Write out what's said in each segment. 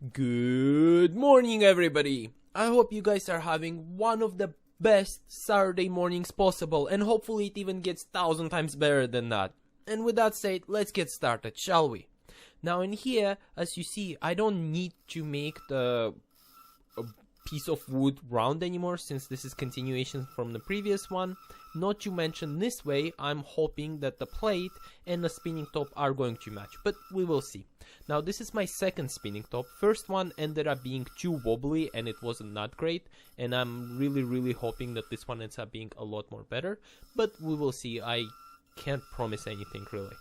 Good morning, everybody! I hope you guys are having one of the best Saturday mornings possible, and hopefully it even gets 1,000 times better than that. And with that said, let's get started, shall we? Now in here, as you see, I don't need to make the piece of wood round anymore, since this is continuation from the previous one. Not to mention, this way I'm hoping that the plate and the spinning top are going to match, but we will see. Now this is my second spinning top. First one ended up being too wobbly and it wasn't that great, and I'm really hoping that this one ends up being a lot more better, but we will see. I can't promise anything really.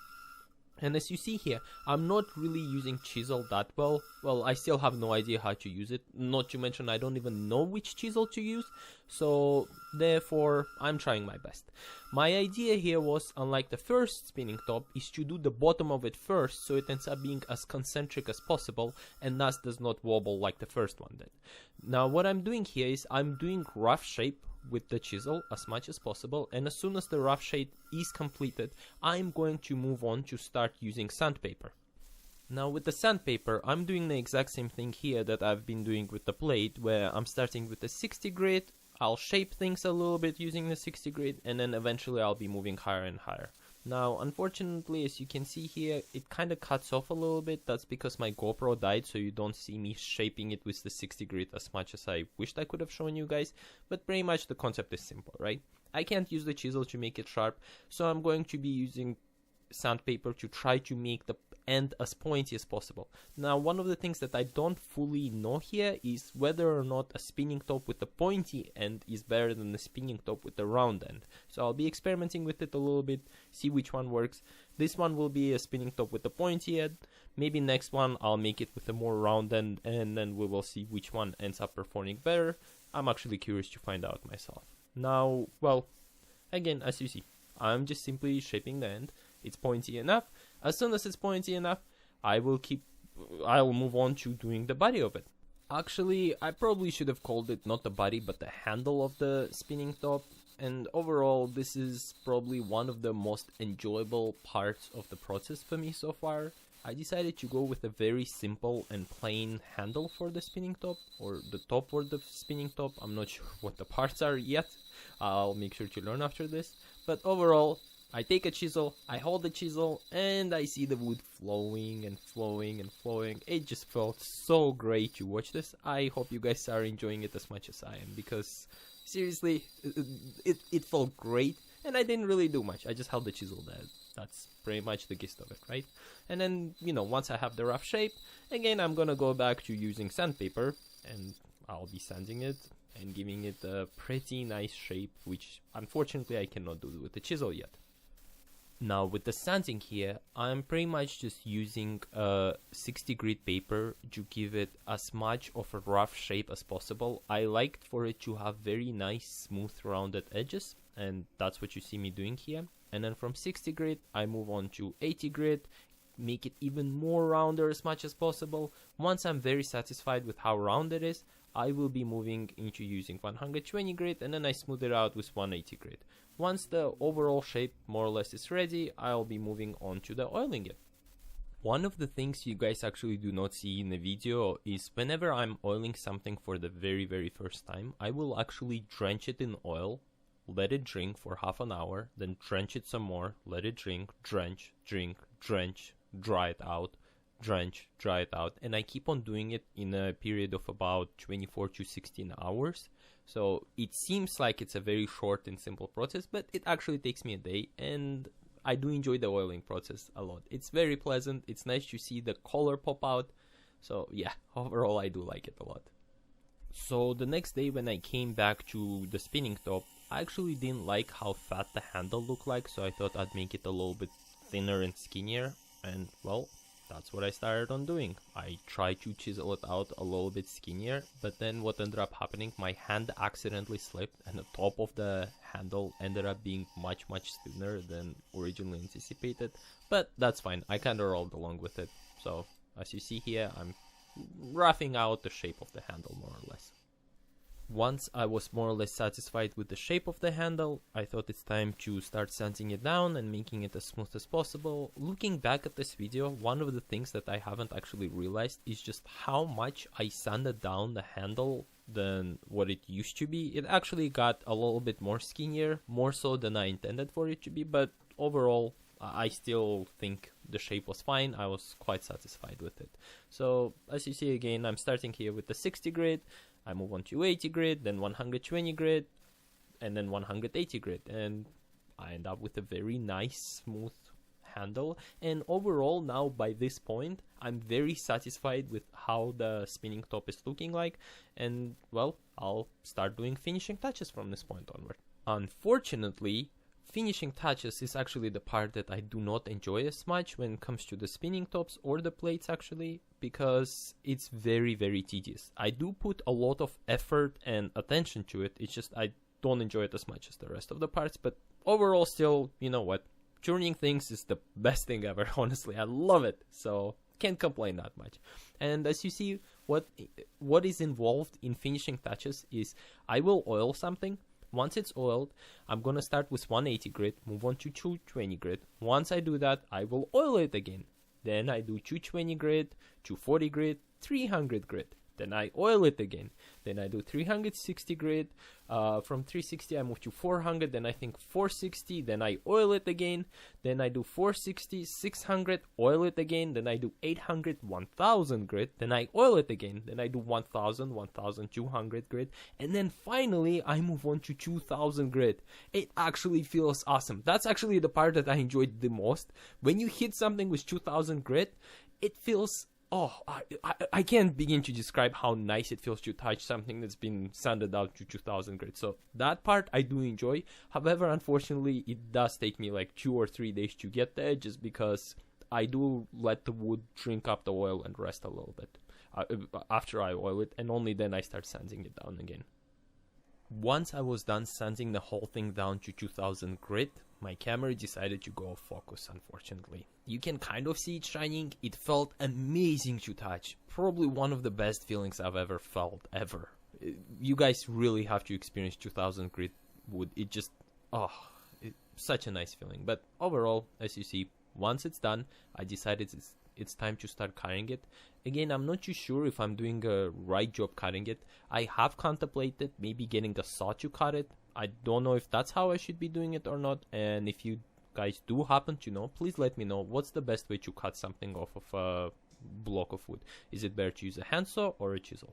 And as you see here, I'm not really using chisel that well. Well, I still have no idea how to use it. Not to mention, I don't even know which chisel to use. So, therefore, I'm trying my best. My idea here was, unlike the first spinning top, is to do the bottom of it first, so it ends up being as concentric as possible, and thus does not wobble like the first one did. Now, what I'm doing here is, I'm doing rough shape with the chisel as much as possible, and as soon as the rough shape is completed, I'm going to move on to start using sandpaper. Now with the sandpaper, I'm doing the exact same thing here that I've been doing with the plate, where I'm starting with the 60 grit, I'll shape things a little bit using the 60 grit, and then eventually I'll be moving higher and higher. Now, unfortunately, as you can see here, it kind of cuts off a little bit. That's because my GoPro died, so you don't see me shaping it with the 60 grit as much as I wished I could have shown you guys. But pretty much the concept is simple, right? I can't use the chisel to make it sharp, so I'm going to be using sandpaper to try to make the end as pointy as possible. Now, one of the things that I don't fully know here is whether or not a spinning top with a pointy end is better than a spinning top with a round end. So I'll be experimenting with it a little bit, see which one works. This one will be a spinning top with a pointy end. Maybe next one I'll make it with a more round end, and then we will see which one ends up performing better. I'm actually curious to find out myself. Now, well, again, as you see, I'm just simply shaping the end. It's pointy enough. As soon as it's pointy enough, I will move on to doing the body of it. Actually, I probably should have called it not the body, but the handle of the spinning top. And overall, this is probably one of the most enjoyable parts of the process for me so far. I decided to go with a very simple and plain handle for the spinning top, or the top for the spinning top. I'm not sure what the parts are yet. I'll make sure to learn after this. But overall, I take a chisel, I hold the chisel, and I see the wood flowing and flowing and flowing. It just felt so great to watch this. I hope you guys are enjoying it as much as I am, because seriously, it felt great, and I didn't really do much. I just held the chisel there. That's pretty much the gist of it, right? And then, once I have the rough shape, again, I'm gonna go back to using sandpaper, and I'll be sanding it and giving it a pretty nice shape, which unfortunately I cannot do with the chisel yet. Now with the sanding here, I'm pretty much just using 60 grit paper to give it as much of a rough shape as possible. I liked for it to have very nice smooth rounded edges, and that's what you see me doing here. And then from 60 grit, I move on to 80 grit, make it even more rounder as much as possible. Once I'm very satisfied with how round it is, I will be moving into using 120 grit, and then I smooth it out with 180 grit. Once the overall shape more or less is ready, I'll be moving on to the oiling it. One of the things you guys actually do not see in the video is whenever I'm oiling something for the very first time, I will actually drench it in oil, let it drink for half an hour, then drench it some more, let it drink, drench, drink, drench, dry it out, drench, dry it out, and I keep on doing it in a period of about 24 to 16 hours. So it seems like it's a very short and simple process, but it actually takes me a day, and I do enjoy the oiling process a lot. It's very pleasant, it's nice to see the color pop out, so yeah, overall I do like it a lot. So the next day when I came back to the spinning top, I actually didn't like how fat the handle looked like, so I thought I'd make it a little bit thinner and skinnier, and well, that's what I started on doing. I tried to chisel it out a little bit skinnier, but then what ended up happening, my hand accidentally slipped and the top of the handle ended up being much thinner than originally anticipated. But that's fine, I kinda rolled along with it. So as you see here, I'm roughing out the shape of the handle more or less. Once I was more or less satisfied with the shape of the handle, I thought it's time to start sanding it down and making it as smooth as possible. Looking back at this video, one of the things that I haven't actually realized is just how much I sanded down the handle than what it used to be. It actually got a little bit more skinnier, more so than I intended for it to be, but overall I still think the shape was fine. I was quite satisfied with it. So as you see again, I'm starting here with the 60 grit. I move on to 80 grit, then 120 grit, and then 180 grit, and I end up with a very nice smooth handle. And overall now by this point I'm very satisfied with how the spinning top is looking like, and well, I'll start doing finishing touches from this point onward. Unfortunately, finishing touches is actually the part that I do not enjoy as much when it comes to the spinning tops or the plates actually, because it's very tedious. I do put a lot of effort and attention to it, it's just I don't enjoy it as much as the rest of the parts, but overall still, you know what, turning things is the best thing ever, honestly. I love it, so can't complain that much. And as you see, what is involved in finishing touches is I will oil something. Once it's oiled, I'm gonna start with 180 grit, move on to 220 grit. Once I do that, I will oil it again. Then I do 220 grit, 240 grit, 300 grit. Then I oil it again. Then I do 360 grit. From 360 I move to 400. Then I think 460. Then I oil it again. Then I do 460, 600, oil it again. Then I do 800, 1000 grit. Then I oil it again. Then I do 1000, 1200 grit. And then finally I move on to 2000 grit. It actually feels awesome. That's actually the part that I enjoyed the most. When you hit something with 2000 grit, it feels... oh, I can't begin to describe how nice it feels to touch something that's been sanded out to 2000 grit. So that part I do enjoy. However, unfortunately, it does take me like 2 or 3 days to get there, just because I do let the wood drink up the oil and rest a little bit after I oil it, and only then I start sanding it down again. Once I was done sanding the whole thing down to 2000 grit, my camera decided to go off focus, unfortunately. You can kind of see it shining. It felt amazing to touch. Probably one of the best feelings I've ever felt, ever. You guys really have to experience 2000 grit wood. It just, it's such a nice feeling. But overall, as you see, once it's done, I decided it's time to start cutting it. Again, I'm not too sure if I'm doing a right job cutting it. I have contemplated maybe getting a saw to cut it. I don't know if that's how I should be doing it or not, and if you guys do happen to know, please let me know what's the best way to cut something off of a block of wood. Is it better to use a handsaw or a chisel?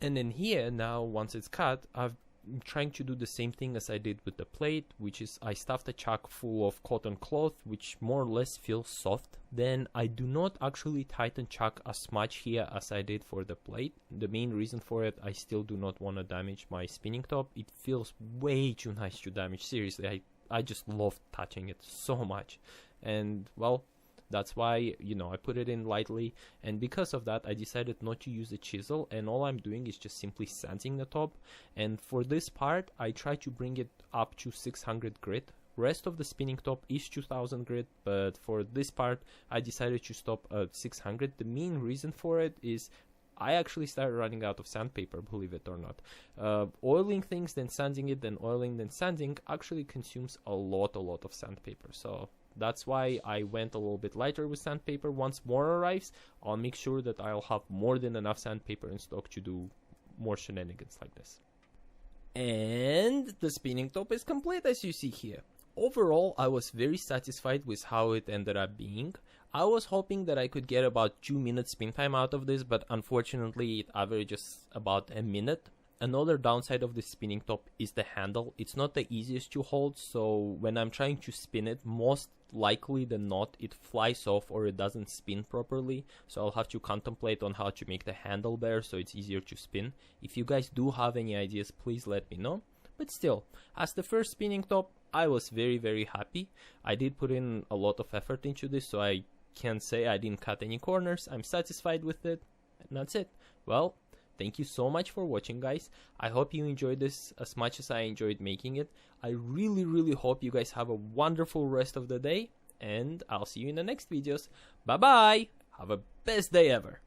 And then here, now once it's cut, I'm trying to do the same thing as I did with the plate, which is I stuffed a chuck full of cotton cloth, which more or less feels soft. Then I do not actually tighten chuck as much here as I did for the plate. The main reason for it, I still do not want to damage my spinning top. It feels way too nice to damage. Seriously, I just love touching it so much. And well, that's why, you know, I put it in lightly, and because of that I decided not to use a chisel, and all I'm doing is just simply sanding the top. And for this part I try to bring it up to 600 grit. Rest of the spinning top is 2000 grit, but for this part I decided to stop at 600. The main reason for it is I actually started running out of sandpaper, believe it or not. Oiling things, then sanding it, then oiling, then sanding actually consumes a lot of sandpaper. So that's why I went a little bit lighter with sandpaper. Once more arrives, I'll make sure that I'll have more than enough sandpaper in stock to do more shenanigans like this. And the spinning top is complete, as you see here. Overall, I was very satisfied with how it ended up being. I was hoping that I could get about 2 minutes spin time out of this, but unfortunately it averages about a minute. Another downside of the spinning top is the handle. It's not the easiest to hold, so when I'm trying to spin it, most likely than not it flies off or it doesn't spin properly. So I'll have to contemplate on how to make the handle better so it's easier to spin. If you guys do have any ideas, please let me know. But still, as the first spinning top, I was very happy. I did put in a lot of effort into this, so I can say I didn't cut any corners. I'm satisfied with it, and that's it. Well, thank you so much for watching, guys. I hope you enjoyed this as much as I enjoyed making it. I really hope you guys have a wonderful rest of the day, and I'll see you in the next videos. Bye bye. Have a best day ever.